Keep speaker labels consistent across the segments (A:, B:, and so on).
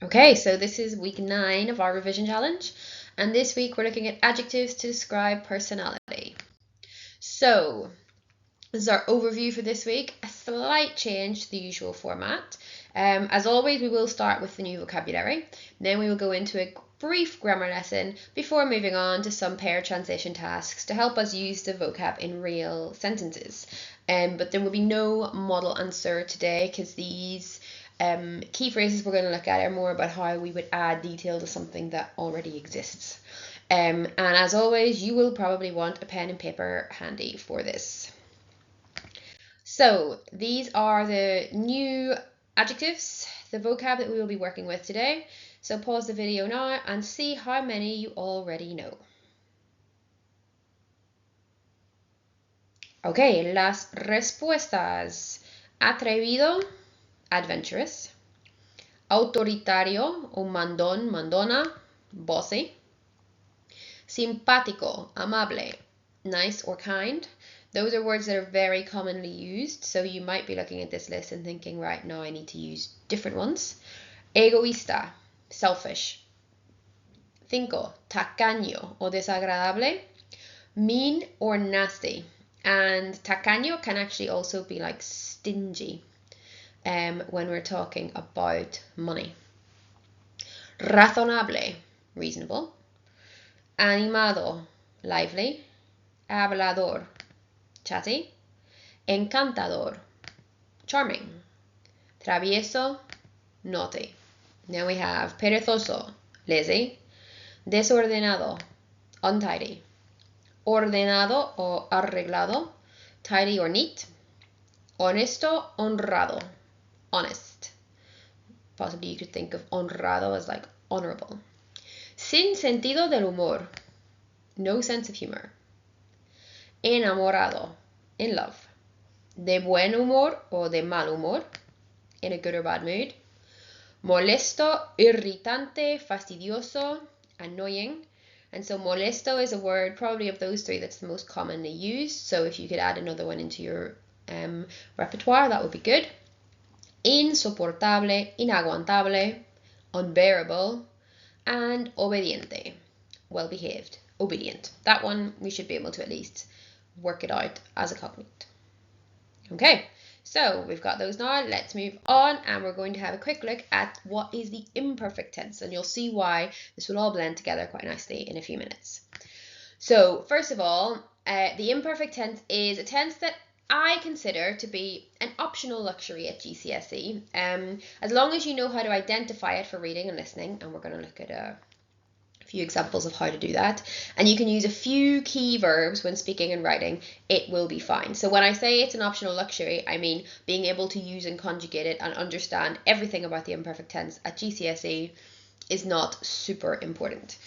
A: Okay, so this is week 9 of our revision challenge, and this week we're looking at adjectives to describe personality. So, this is our overview for this week, a slight change to the usual format. As always, we will start with the new vocabulary, then we will go into a brief grammar lesson before moving on to some paired translation tasks to help us use the vocab in real sentences. But there will be no model answer today because these key phrases we're going to look at are more about how we would add detail to something that already exists. And as always, you will probably want a pen and paper handy for this. So these are the new adjectives, the vocab that we will be working with today. So pause the video now and see how many you already know. Okay, las respuestas. Atrevido, adventurous. Autoritario o mandón, mandona, bossy. Simpático, amable, nice or kind. Those are words that are very commonly used, so you might be looking at this list and thinking, right, now I need to use different ones. Egoísta, selfish. 5. Tacaño o desagradable, mean or nasty. And tacaño can actually also be like stingy when we're talking about money. Razonable, reasonable. Animado, lively. Hablador, chatty. Encantador, charming. Travieso, naughty. Now we have perezoso, lazy. Desordenado, untidy. Ordenado o arreglado, tidy or neat. Honesto, honrado, honest. Possibly you could think of honrado as like honorable. Sin sentido del humor, no sense of humor. Enamorado, in love. De buen humor o de mal humor, in a good or bad mood. Molesto, irritante, fastidioso, annoying. And so molesto is a word probably of those three that's the most commonly used. So if you could add another one into your repertoire, that would be good. Insoportable, inaguantable, unbearable, and obediente, well behaved, obedient. That one we should be able to at least work it out as a cognate. Okay, so we've got those now. Let's move on, and we're going to have a quick look at what is the imperfect tense, and you'll see why this will all blend together quite nicely in a few minutes. So first of all, the imperfect tense is a tense that I consider to be an optional luxury at GCSE, as long as you know how to identify it for reading and listening, and we're going to look at a few examples of how to do that, and you can use a few key verbs when speaking and writing, it will be fine. So when I say it's an optional luxury, I mean being able to use and conjugate it and understand everything about the imperfect tense at GCSE is not super important.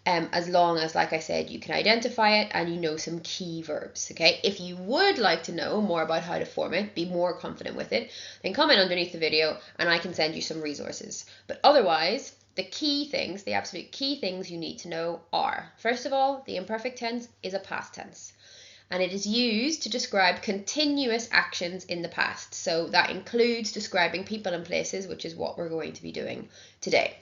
A: As long as, like I said, you can identify it and you know some key verbs, okay? If you would like to know more about how to form it, be more confident with it, then comment underneath the video and I can send you some resources. But otherwise, the key things, the absolute key things you need to know are, first of all, the imperfect tense is a past tense. And it is used to describe continuous actions in the past. So that includes describing people and places, which is what we're going to be doing today.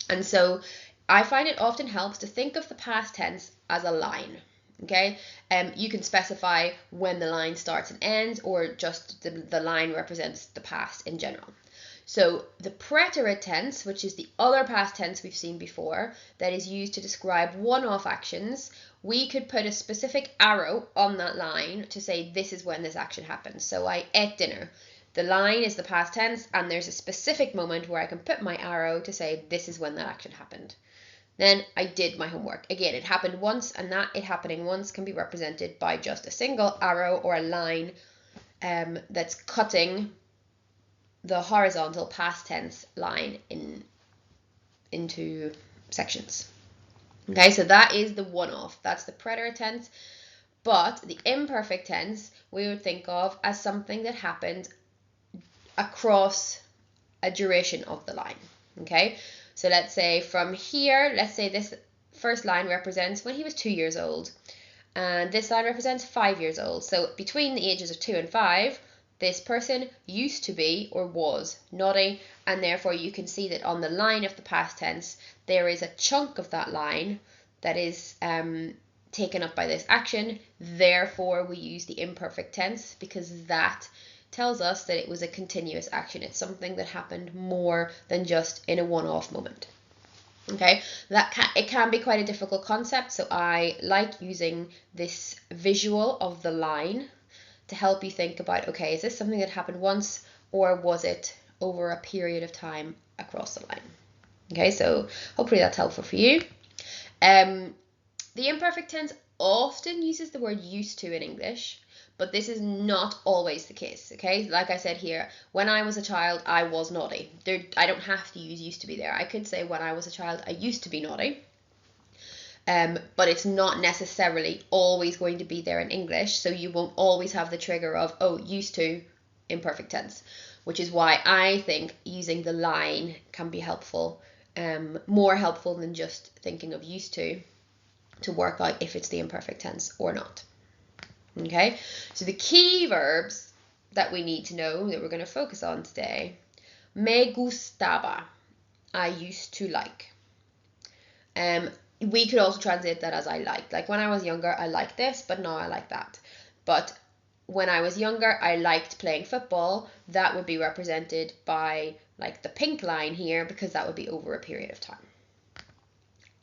A: And so I find it often helps to think of the past tense as a line, okay? You can specify when the line starts and ends, or just the line represents the past in general. So the preterite tense, which is the other past tense we've seen before, that is used to describe one-off actions, we could put a specific arrow on that line to say this is when this action happens. So I ate dinner. The line is the past tense, and there's a specific moment where I can put my arrow to say this is when that action happened. Then I did my homework. Again, it happened once, and that it happening once can be represented by just a single arrow or a line that's cutting the horizontal past tense line into sections. Okay, so that is the one-off. That's the preterite tense. But the imperfect tense we would think of as something that happened across a duration of the line. Okay, so let's say from here, let's say this first line represents when he was 2 years old, and this line represents 5 years old. So between the ages of 2 and 5, This person used to be or was naughty, and therefore you can see that on the line of the past tense, there is a chunk of that line that is taken up by this action. Therefore, we use the imperfect tense because that tells us that it was a continuous action. It's something that happened more than just in a one-off moment. Okay, it can be quite a difficult concept, so I like using this visual of the line to help you think about, okay, is this something that happened once or was it over a period of time across the line? Okay, so hopefully that's helpful for you. The imperfect tense often uses the word used to in English, but this is not always the case, okay? Like I said here, when I was a child, I was naughty. I don't have to use used to be there. I could say when I was a child, I used to be naughty. But it's not necessarily always going to be there in English, so you won't always have the trigger of, oh, used to, imperfect tense, which is why I think using the line can be helpful, more helpful than just thinking of used to work out if it's the imperfect tense or not. Okay, so the key verbs that we need to know that we're going to focus on today: me gustaba, I used to like. We could also translate that as I liked. Like when I was younger, I liked this, but now I like that. But when I was younger, I liked playing football. That would be represented by like the pink line here, because that would be over a period of time.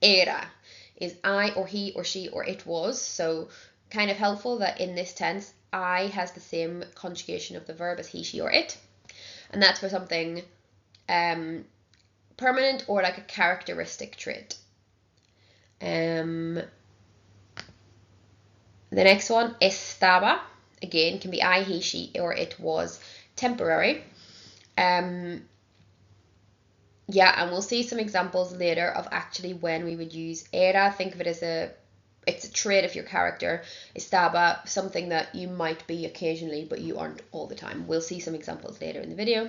A: Era is I or he or she or it was. So kind of helpful that in this tense, I has the same conjugation of the verb as he, she, or it. And that's for something permanent or like a characteristic trait. The next one, estaba, again, can be I, he, she, or it was temporary. Yeah, and we'll see some examples later of actually when we would use era. Think of it as it's a trait of your character. Estaba, something that you might be occasionally, but you aren't all the time. We'll see some examples later in the video.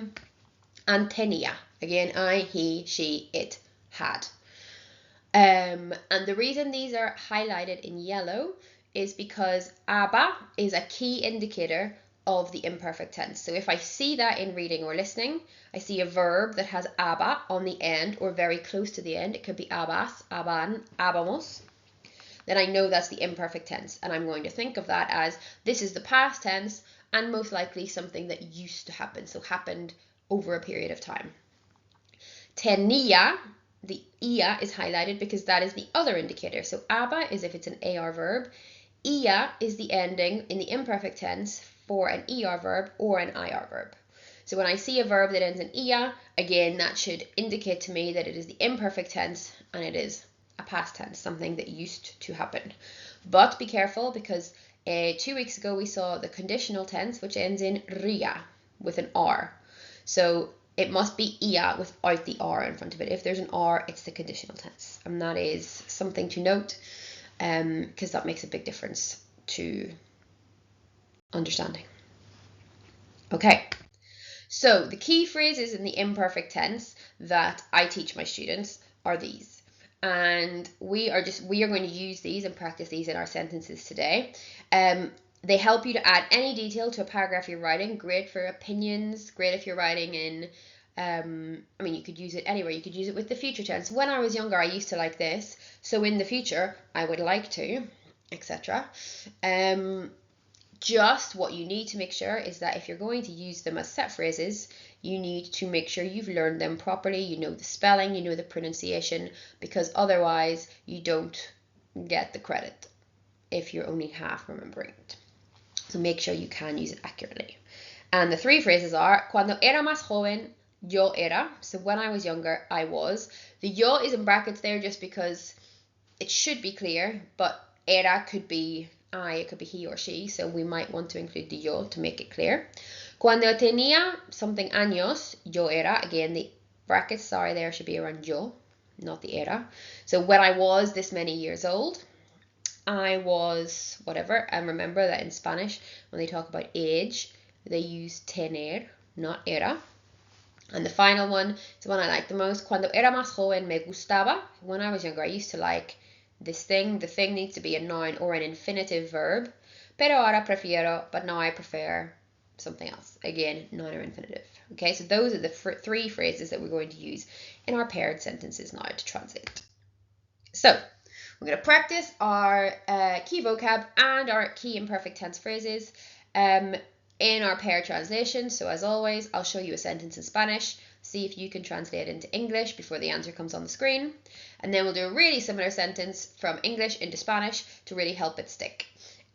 A: And tenía, again, I, he, she, it, had. And the reason these are highlighted in yellow is because aba is a key indicator of the imperfect tense. So if I see that in reading or listening, I see a verb that has aba on the end or very close to the end. It could be abas, aban, abamos. Then I know that's the imperfect tense, and I'm going to think of that as this is the past tense and most likely something that used to happen, so happened over a period of time. Tenía, the ia is highlighted because that is the other indicator. So aba is if it's an AR verb. Ia is the ending in the imperfect tense for an ER verb or an IR verb. So when I see a verb that ends in ia, again, that should indicate to me that it is the imperfect tense and it is a past tense, something that used to happen. But be careful, because 2 weeks ago we saw the conditional tense, which ends in ria with an R. So it must be ia without the R in front of it. If there's an R, it's the conditional tense. And that is something to note, because that makes a big difference to understanding. Okay, so the key phrases in the imperfect tense that I teach my students are these. And we are going to use these and practice these in our sentences today. They help you to add any detail to a paragraph you're writing. Great for opinions, great if you're writing in, you could use it anywhere. You could use it with the future tense. When I was younger, I used to like this, so in the future, I would like to, etc. Just what you need to make sure is that if you're going to use them as set phrases, you need to make sure you've learned them properly, you know the spelling, you know the pronunciation, because otherwise you don't get the credit if you're only half remembering it. So make sure you can use it accurately. And the 3 phrases are: Cuando era más joven, yo era. So when I was younger, I was. The yo is in brackets there just because it should be clear, but era could be I, it could be he or she, so we might want to include the yo to make it clear. Cuando tenía something años, yo era. Again, the brackets, there should be around yo, not the era. So when I was this many years old, I was whatever. And remember that in Spanish, when they talk about age, they use tener, not era. And the final one is the one I like the most. Cuando era más joven me gustaba. When I was younger, I used to like this thing. The thing needs to be a noun or an infinitive verb. Pero ahora prefiero, but now I prefer something else. Again, noun or infinitive. Okay, so those are the three phrases that we're going to use in our paired sentences now to translate. So we're going to practice our key vocab and our key imperfect tense phrases in our paired translation. So as always, I'll show you a sentence in Spanish, see if you can translate it into English before the answer comes on the screen. And then we'll do a really similar sentence from English into Spanish to really help it stick.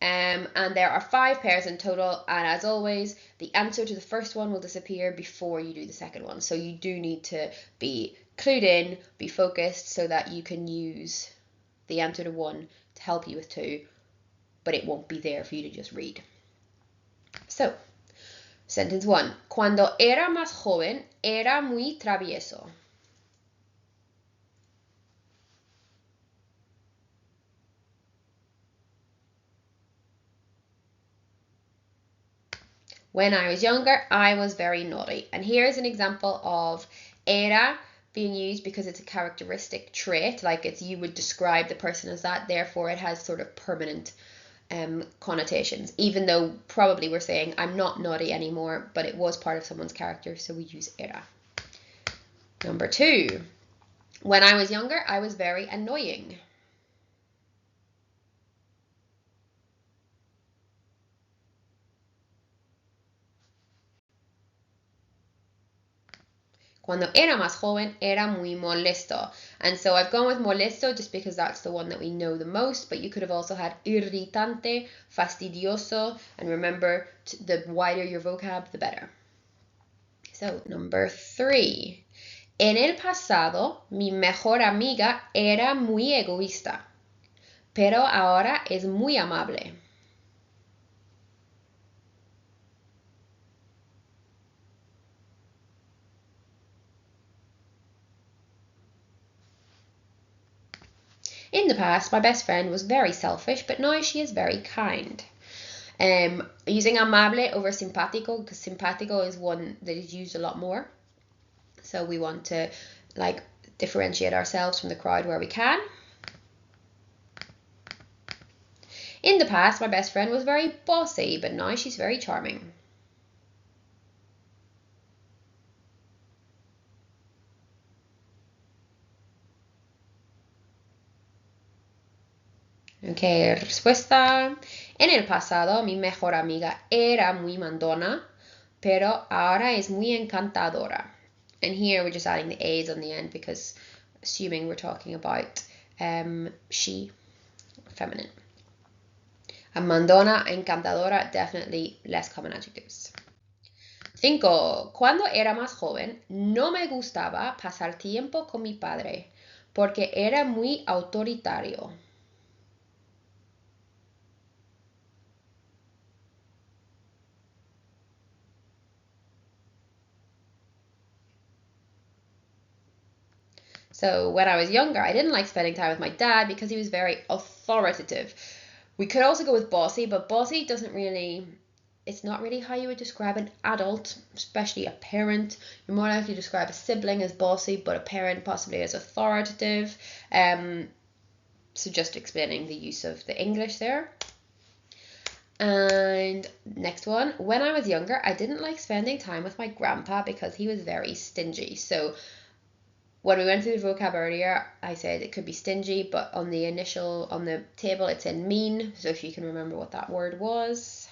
A: And there are 5 pairs in total, and as always, the answer to the first one will disappear before you do the second one. So you do need to be clued in, be focused, so that you can use the answer to 1 to help you with 2, but it won't be there for you to just read. So, sentence 1. Cuando era más joven, era muy travieso. When I was younger, I was very naughty. And here's an example of era being used because it's a characteristic trait, like you would describe the person as that, therefore it has sort of permanent connotations, even though probably we're saying I'm not naughty anymore, but it was part of someone's character, so we use era. Number 2. When I was younger, I was very annoying. Cuando era más joven, era muy molesto. And so I've gone with molesto just because that's the one that we know the most, but you could have also had irritante, fastidioso, and remember, the wider your vocab, the better. So, number 3. En el pasado, mi mejor amiga era muy egoísta, pero ahora es muy amable. In the past, my best friend was very selfish, but now she is very kind. Using amable over simpático, because simpático is one that is used a lot more. So we want to differentiate ourselves from the crowd where we can. In the past, my best friend was very bossy, but now she's very charming. Ok, respuesta. En el pasado, mi mejor amiga era muy mandona, pero ahora es muy encantadora. And here we're just adding the A's on the end because assuming we're talking about she, feminine. And mandona, encantadora, definitely less common adjectives. 5. Cuando era más joven, no me gustaba pasar tiempo con mi padre porque era muy autoritario. So when I was younger, I didn't like spending time with my dad because he was very authoritative. We could also go with bossy, but bossy it's not really how you would describe an adult, especially a parent. You're more likely to describe a sibling as bossy, but a parent possibly as authoritative. So just explaining the use of the English there. And next one, when I was younger, I didn't like spending time with my grandpa because he was very stingy. So when we went through the vocab earlier, I said it could be stingy, but on the table it said mean, so if you can remember what that word was.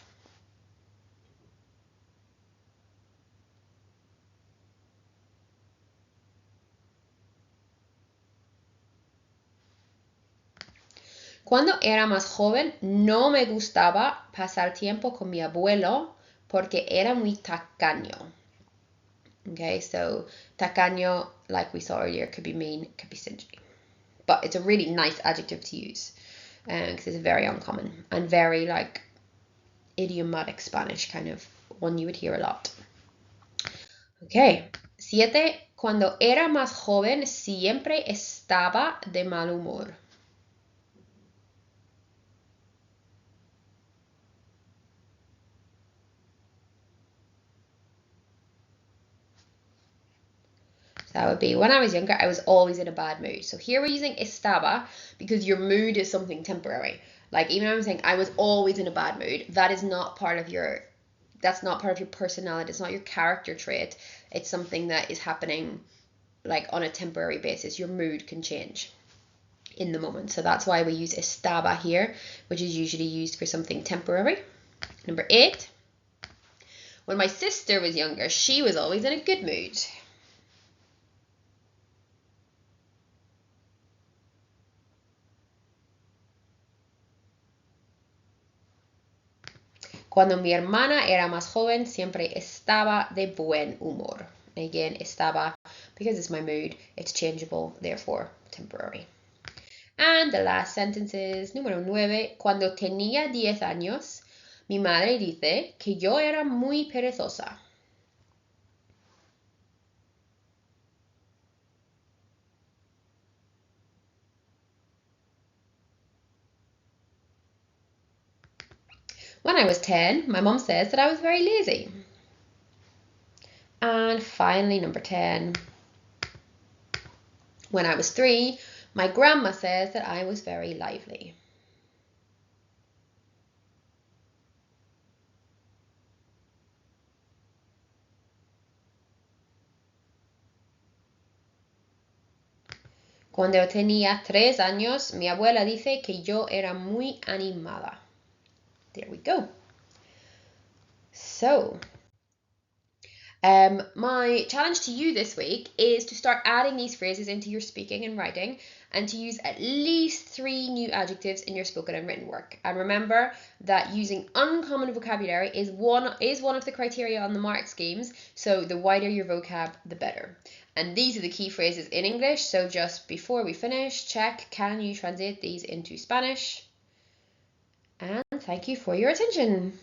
A: Cuando era más joven, no me gustaba pasar tiempo con mi abuelo porque era muy tacaño. Okay, so tacaño, like we saw earlier, could be mean, could be stingy. But it's a really nice adjective to use because it's very uncommon and very idiomatic Spanish, kind of one you would hear a lot. Okay, 7. Cuando era más joven, siempre estaba de mal humor. That would be, when I was younger, I was always in a bad mood. So here we're using estaba because your mood is something temporary. Like even when I'm saying I was always in a bad mood, that is not part of your that's not part of your personality. It's not your character trait. It's something that is happening like on a temporary basis. Your mood can change in the moment. So that's why we use estaba here, which is usually used for something temporary. Number 8. When my sister was younger, she was always in a good mood. Cuando mi hermana era más joven, siempre estaba de buen humor. Again, estaba, because it's my mood, it's changeable, therefore temporary. And the last sentence is número 9. Cuando tenía 10 años, mi madre dice que yo era muy perezosa. When I was 10, my mom says that I was very lazy. And finally, number 10. When I was 3, my grandma says that I was very lively. Cuando tenía 3 años, mi abuela dice que yo era muy animada. There we go. So, my challenge to you this week is to start adding these phrases into your speaking and writing, and to use at least 3 new adjectives in your spoken and written work. And remember that using uncommon vocabulary is one of the criteria on the mark schemes, so the wider your vocab, the better. And these are the key phrases in English, so just before we finish, check, can you translate these into Spanish? And thank you for your attention.